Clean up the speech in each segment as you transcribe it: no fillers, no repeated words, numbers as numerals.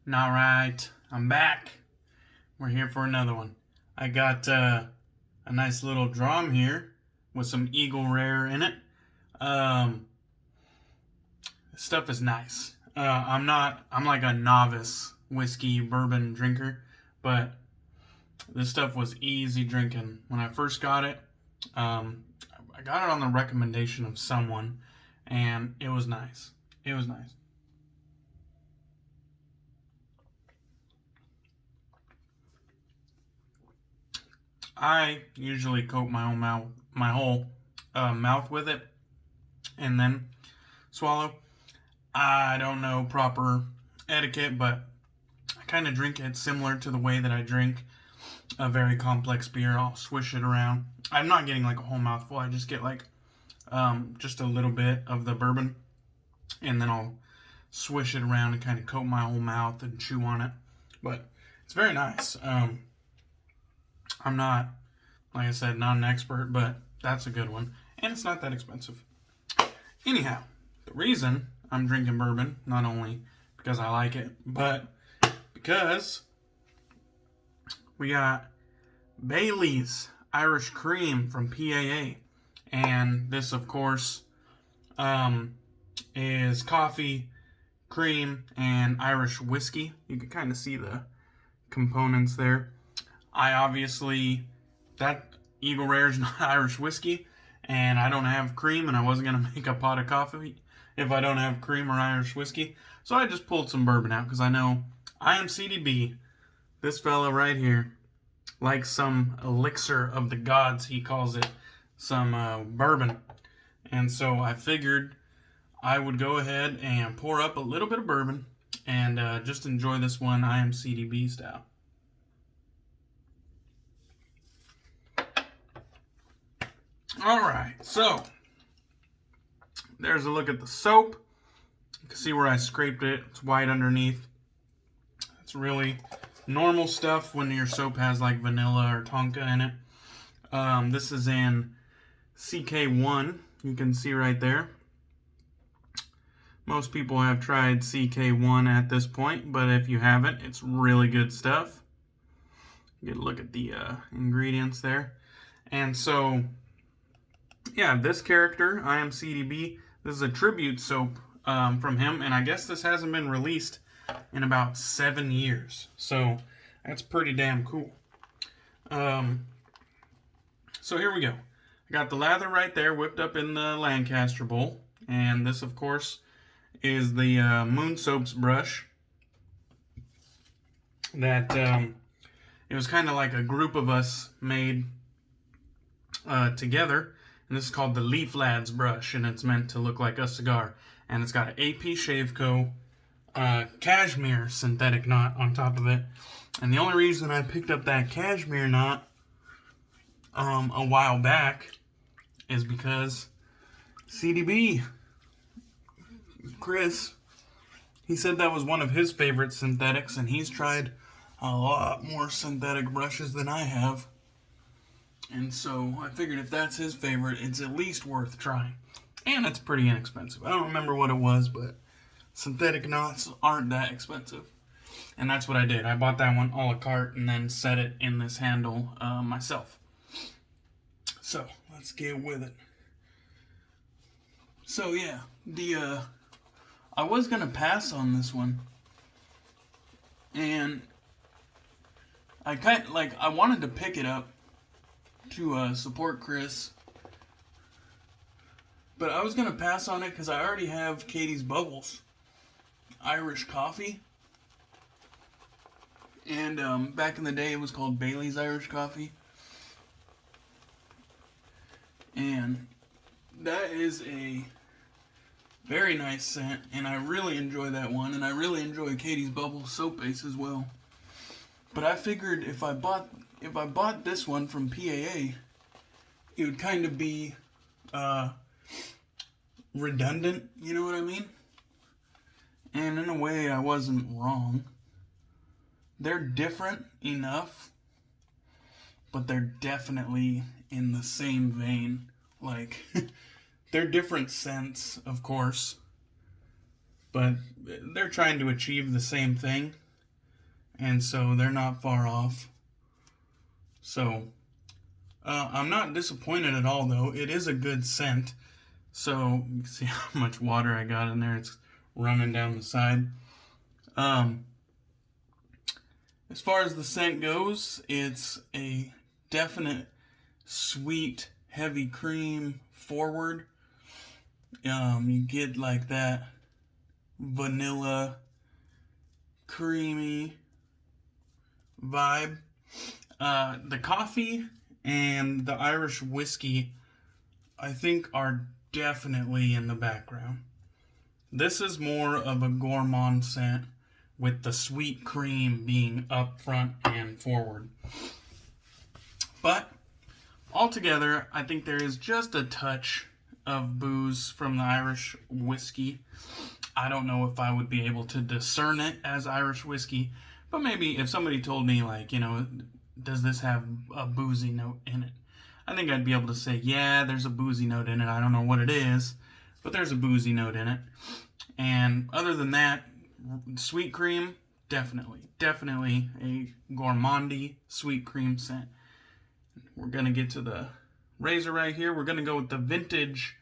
Alright, I'm back. We're here for another one. I got a nice little drum here with some Eagle Rare in it. This stuff is nice. I'm like a novice whiskey bourbon drinker, but this stuff was easy drinking. When I first got it, I got it on the recommendation of someone, and it was nice. It was nice. I usually coat my whole mouth with it, and then swallow. I don't know proper etiquette, but I kind of drink it similar to the way that I drink a very complex beer. I'll swish it around. I'm not getting like a whole mouthful. I just get like just a little bit of the bourbon, and then I'll swish it around and kind of coat my whole mouth and chew on it. But it's very nice. I'm not, like I said, not an expert, but that's a good one. And it's not that expensive. Anyhow, the reason I'm drinking bourbon, not only because I like it, but because we got Bailey's Irish Cream from PAA. And this, of course, is coffee, cream, and Irish whiskey. You can kind of see the components there. That Eagle Rare is not Irish whiskey, and I don't have cream, and I wasn't going to make a pot of coffee if I don't have cream or Irish whiskey. So I just pulled some bourbon out, because I know IAMCDB, this fella right here, likes some elixir of the gods, he calls it, some bourbon. And so I figured I would go ahead and pour up a little bit of bourbon and just enjoy this one IAMCDB style. Alright, so there's a look at the soap. You can see where I scraped it. It's white underneath. It's really normal stuff when your soap has like vanilla or tonka in it. This is in CK1. You can see right there. Most people have tried CK1 at this point, but if you haven't, it's really good stuff. Get a look at the ingredients there. And so, yeah, this character, IAMCDB, this is a tribute soap from him, and I guess this hasn't been released in about 7 years. So that's pretty damn cool. So here we go. I got the lather right there whipped up in the Lancaster bowl. And this, of course, is the Moon Soaps brush. That it was kind of like a group of us made together. And this is called the Leaf Lads brush. And it's meant to look like a cigar. And it's got an AP Shave Co. Cashmere synthetic knot on top of it. And the only reason I picked up that cashmere knot a while back is because CDB, Chris, he said that was one of his favorite synthetics, and he's tried a lot more synthetic brushes than I have. And so I figured if that's his favorite, it's at least worth trying. And it's pretty inexpensive. I don't remember what it was, but synthetic knots aren't that expensive. And that's what I did. I bought that one a la carte and then set it in this handle myself. So, let's get with it. So yeah, I was going to pass on this one. And I wanted to pick it up to support Chris. But I was going to pass on it because I already have Katie's Bubbles Irish coffee. And back in the day, it was called Bailey's Irish Coffee. And that is a very nice scent, and I really enjoy that one, and I really enjoy Katie's Bubbles soap base as well. But I figured if I bought this one from PAA, it would kind of be redundant, you know what I mean? And in a way, I wasn't wrong. They're different enough, but they're definitely in the same vein. Like, they're different scents, of course, but they're trying to achieve the same thing. and so they're not far off. So I'm not disappointed at all, though. It is a good scent. So you can see how much water I got in there. It's running down the side. As far as the scent goes, it's a definite sweet, heavy cream forward. You get like that vanilla, creamy vibe. The coffee and the Irish whiskey, I think, are definitely in the background. This is more of a gourmand scent, with the sweet cream being up front and forward. But altogether, I think there is just a touch of booze from the Irish whiskey. I don't know if I would be able to discern it as Irish whiskey, but maybe if somebody told me, like, you know, does this have a boozy note in it? I think I'd be able to say, yeah, there's a boozy note in it. I don't know what it is, but there's a boozy note in it. And other than that, sweet cream, definitely a gourmandy sweet cream scent. We're going to get to the razor right here. We're going to go with the vintage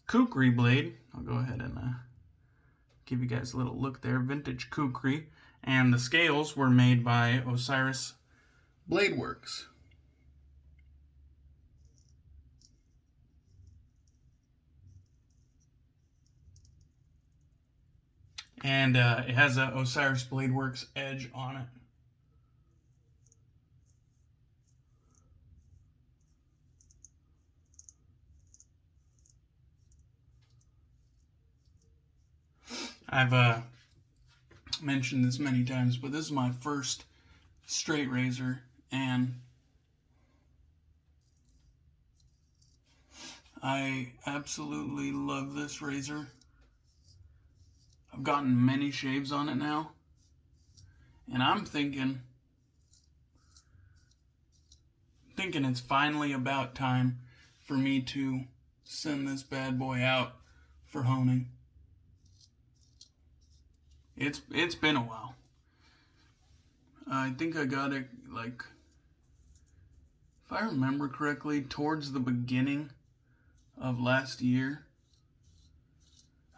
Kukri blade. I'll go ahead and give you guys a little look there. Vintage Kukri. And the scales were made by Osiris Bladeworks. And it has a Osiris Bladeworks edge on it. I've mentioned this many times, but this is my first straight razor, and I absolutely love this razor. I've gotten many shaves on it now, and I'm thinking it's finally about time for me to send this bad boy out for honing. It's been a while. I think I got it, like, if I remember correctly, towards the beginning of last year.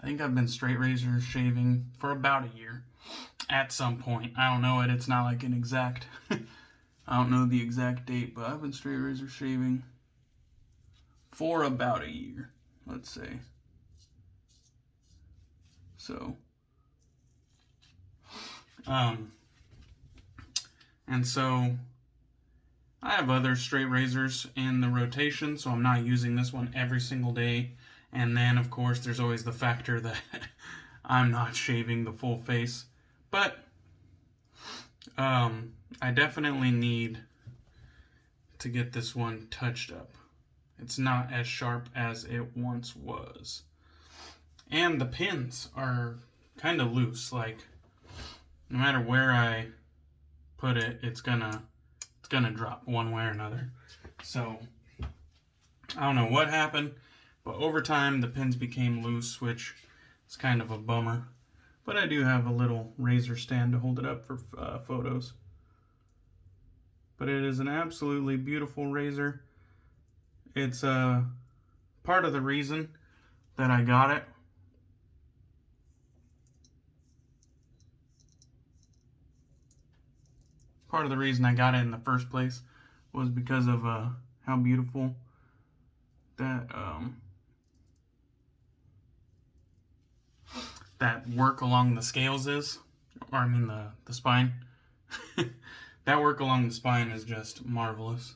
I think I've been straight razor shaving for about a year at some point. I don't know it. It's not like an exact, I don't know the exact date, but I've been straight razor shaving for about a year, let's say. So, and so I have other straight razors in the rotation, so I'm not using this one every single day. And then, of course, there's always the factor that I'm not shaving the full face. But I definitely need to get this one touched up. It's not as sharp as it once was. And the pins are kind of loose. Like, no matter where I put it, it's gonna drop one way or another. So I don't know what happened, but over time the pins became loose, which is kind of a bummer. But I do have a little razor stand to hold it up for photos. But it is an absolutely beautiful razor. It's part of the reason that I got it. Part of the reason I got it in the first place was because of how beautiful that that work along the scales is, or I mean the spine. That work along the spine is just marvelous.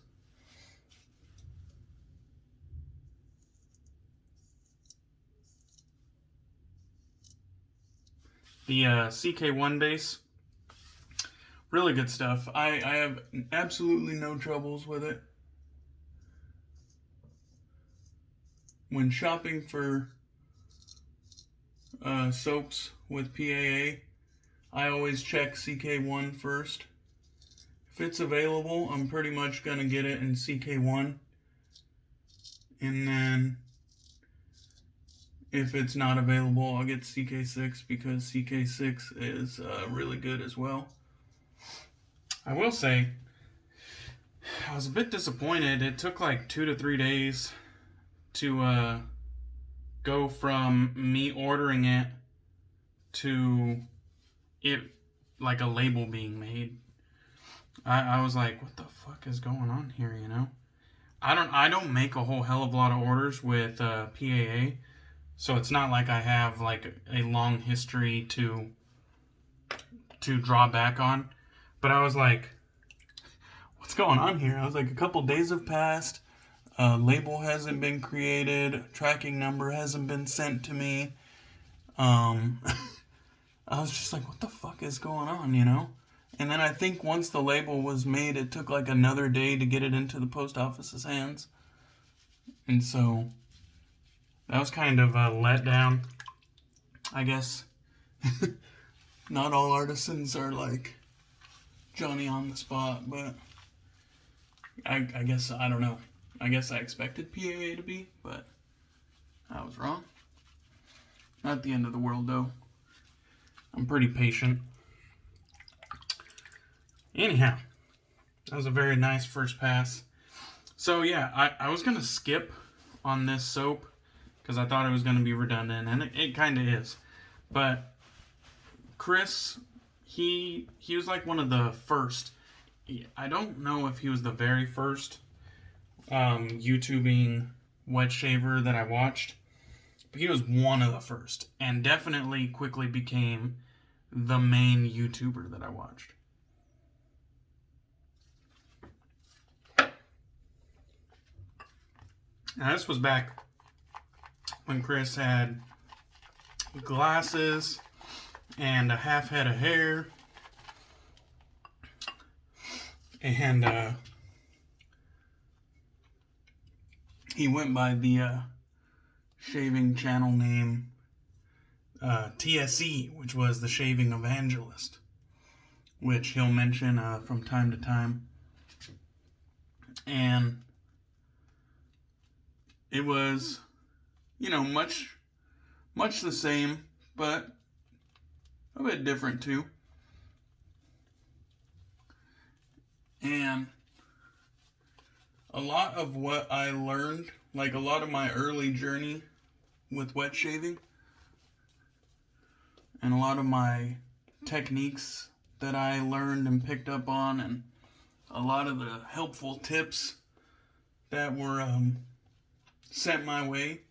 The CK1 base, really good stuff. I have absolutely no troubles with it. When shopping for soaps with PAA, I always check CK1 first. If it's available, I'm pretty much going to get it in CK1. And then if it's not available, I'll get CK6 because CK6 is really good as well. I will say, I was a bit disappointed. It took like 2 to 3 days to go from me ordering it to it like a label being made. I was like, what the fuck is going on here, you know? I don't make a whole hell of a lot of orders with PAA, so it's not like I have like a long history to draw back on. But I was like, what's going on here? I was like, a couple days have passed, label hasn't been created, tracking number hasn't been sent to me. I was just like, what the fuck is going on, you know? And then I think once the label was made, it took like another day to get it into the post office's hands. And so that was kind of a letdown, I guess. Not all artisans are like Johnny on the spot, but I guess, I don't know. I guess I expected PAA to be, but I was wrong. Not the end of the world, though. I'm pretty patient. Anyhow, that was a very nice first pass. So yeah, I was going to skip on this soap because I thought it was going to be redundant, and it kind of is. But Chris, he was like one of the first. I don't know if he was the very first YouTubing wet shaver that I watched, but he was one of the first, and definitely quickly became the main YouTuber that I watched. Now this was back when Chris had glasses and a half head of hair, and he went by the shaving channel name TSE, which was the Shaving Evangelist, which he'll mention from time to time. And it was, you know, much the same, but a bit different too. And a lot of what I learned, like a lot of my early journey with wet shaving, and a lot of my techniques that I learned and picked up on, and a lot of the helpful tips that were sent my way,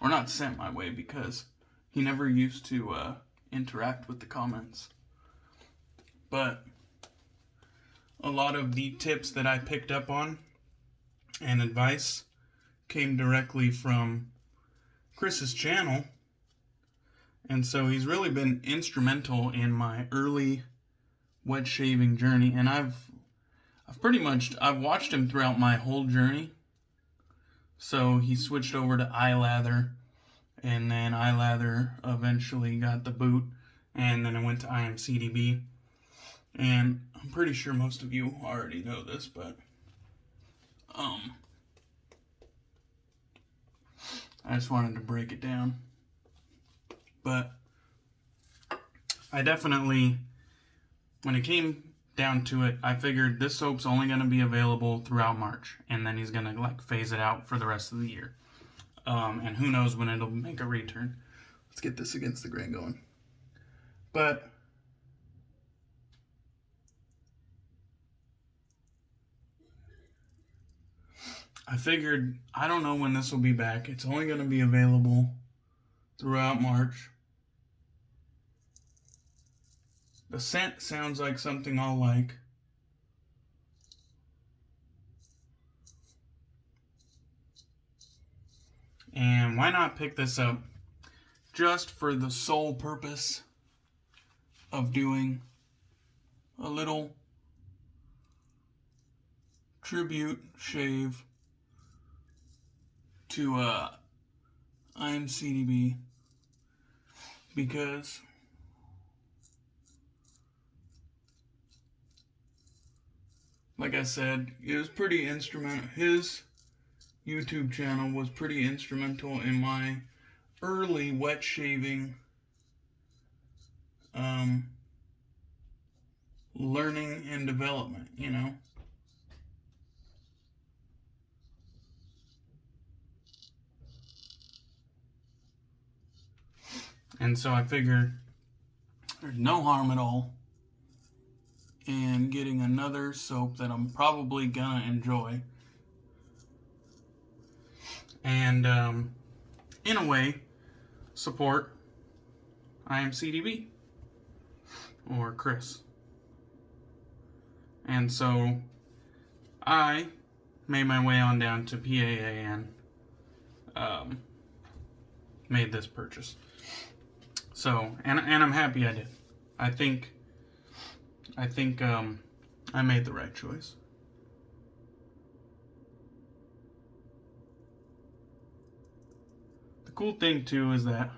or not sent my way because he never used to interact with the comments, but a lot of the tips that I picked up on and advice came directly from Chris's channel, and so he's really been instrumental in my early wet shaving journey, and I've watched him throughout my whole journey. So he switched over to iLather, and then iLather eventually got the boot, and then it went to IAMCDB. And I'm pretty sure most of you already know this, but I just wanted to break it down. But I definitely, when it came down to it, I figured this soap's only going to be available throughout March, and then he's going to like phase it out for the rest of the year. And who knows when it'll make a return. Let's get this against the grain going. But I figured, I don't know when this will be back. It's only going to be available throughout March. The scent sounds like something I'll like. And why not pick this up just for the sole purpose of doing a little tribute shave to IAMCDB, because like I said, it was pretty instrumental. His YouTube channel was pretty instrumental in my early wet shaving learning and development, you know? And so I figured there's no harm at all in getting another soap that I'm probably gonna enjoy. And in a way, support IAMCDB or Chris. And so I made my way on down to PAA and made this purchase. So, and I'm happy I did. I think I made the right choice. The cool thing too is that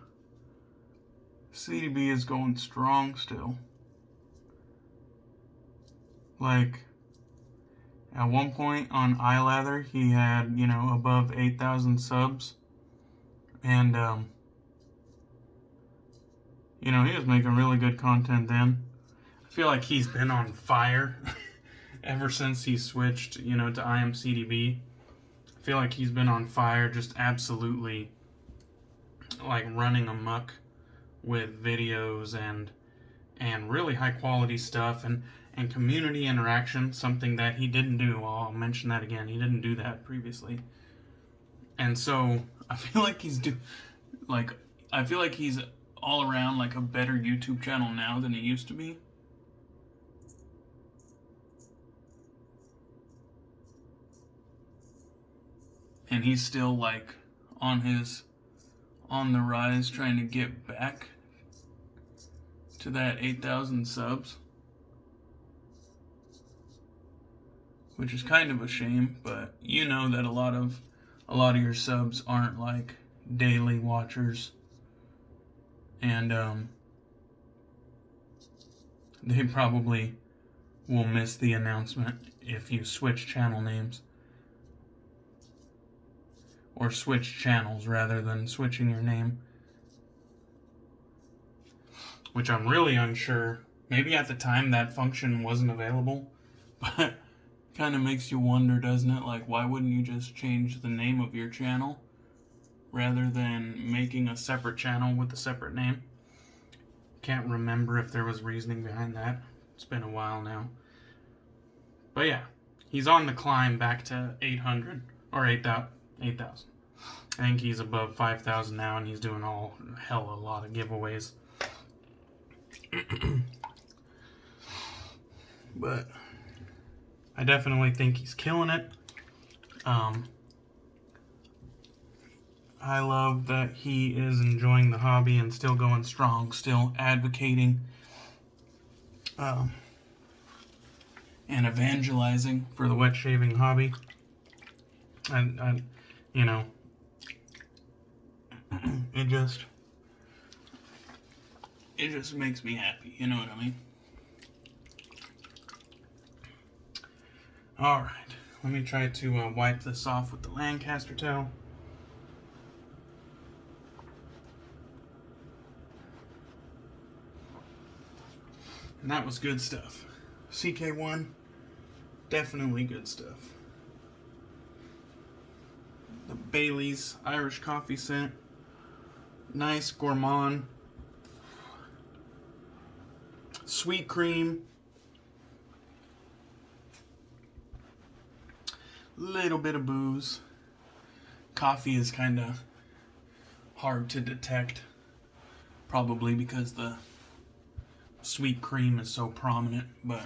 CDB is going strong still. Like, at one point on iLather, he had, you know, above 8,000 subs. And, you know, he was making really good content then. I feel like he's been on fire ever since he switched, you know, to IAMCDB. I feel like he's been on fire, just absolutely, like, running amok with videos and really high quality stuff and community interaction, something that he didn't do. I'll mention that again. He didn't do that previously. And so I feel like he's all around like a better YouTube channel now than he used to be. And he's still like on the rise, trying to get back to that 8,000 subs. Which is kind of a shame, but you know that a lot of your subs aren't like daily watchers, and they probably will miss the announcement if you switch channel names, or switch channels rather than switching your name, which I'm really unsure. Maybe at the time that function wasn't available, but kind of makes you wonder, doesn't it? Like, why wouldn't you just change the name of your channel rather than making a separate channel with a separate name? Can't remember if there was reasoning behind that. It's been a while now. But yeah, he's on the climb back to 800 or 8,000. I think he's above 5,000 now, and he's doing a lot of giveaways. But I definitely think he's killing it. I love that he is enjoying the hobby and still going strong, still advocating and evangelizing for the wet shaving hobby. And you know, it just makes me happy, you know what I mean? Alright, let me try to wipe this off with the Lancaster towel. And that was good stuff. CK1, definitely good stuff. The Bailey's Irish coffee scent, nice gourmand, sweet cream, little bit of booze. Coffee is kind of hard to detect, probably because the sweet cream is so prominent, but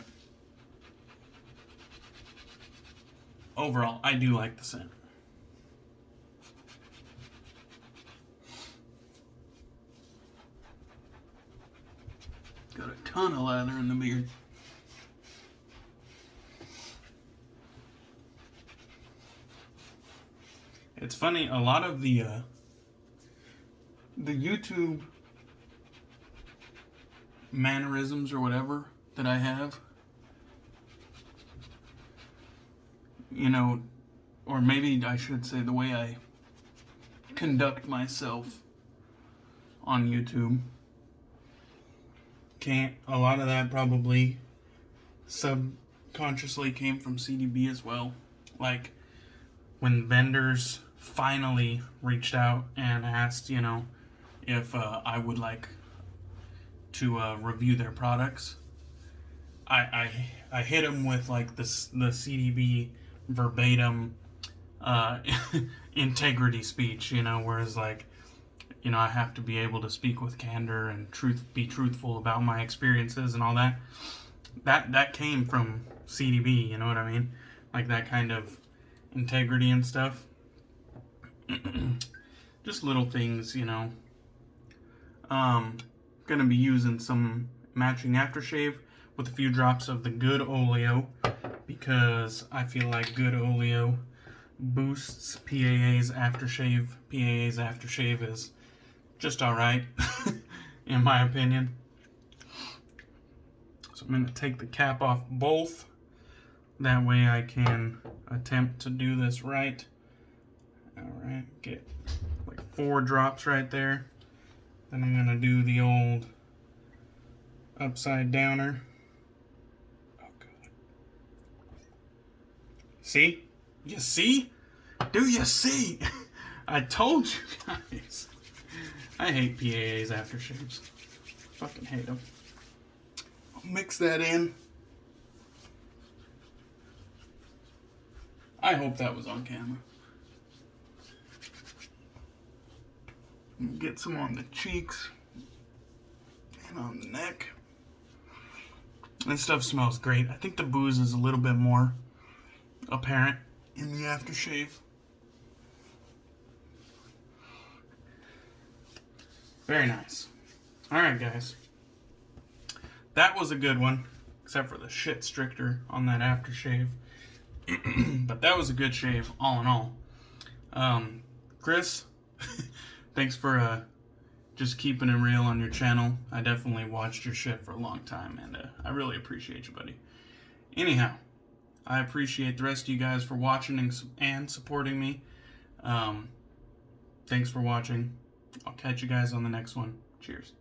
overall, I do like the scent. Got a ton of lather in the beard. It's funny, a lot of the YouTube mannerisms or whatever that I have, you know, or maybe I should say the way I conduct myself on YouTube, a lot of that probably subconsciously came from CDB as well. Like, when vendors finally reached out and asked, you know, if I would like to review their products, I hit them with like the CDB verbatim integrity speech, you know, whereas like, you know, I have to be able to speak with candor and be truthful about my experiences and all that. That came from CDB, you know what I mean? Like that kind of integrity and stuff. Just little things, you know. Gonna be using some matching aftershave with a few drops of the good Oleo, because I feel like good Oleo boosts PAA's aftershave. PAA's aftershave is just alright, in my opinion. So I'm gonna take the cap off both. That way I can attempt to do this right. Alright, get like 4 drops right there. Then I'm gonna do the old upside downer. Oh god. See? You see? Do you see? I told you guys. I hate PAA's aftershaves. Fucking hate them. I'll mix that in. I hope that was on camera. Get some on the cheeks and on the neck. This stuff smells great. I think the booze is a little bit more apparent in the aftershave. Very nice. Alright, guys. That was a good one, except for the shit stricter on that aftershave. But that was a good shave, all in all. Chris, thanks for just keeping it real on your channel. I definitely watched your shit for a long time, and I really appreciate you, buddy. Anyhow, I appreciate the rest of you guys for watching and supporting me. Thanks for watching. I'll catch you guys on the next one. Cheers.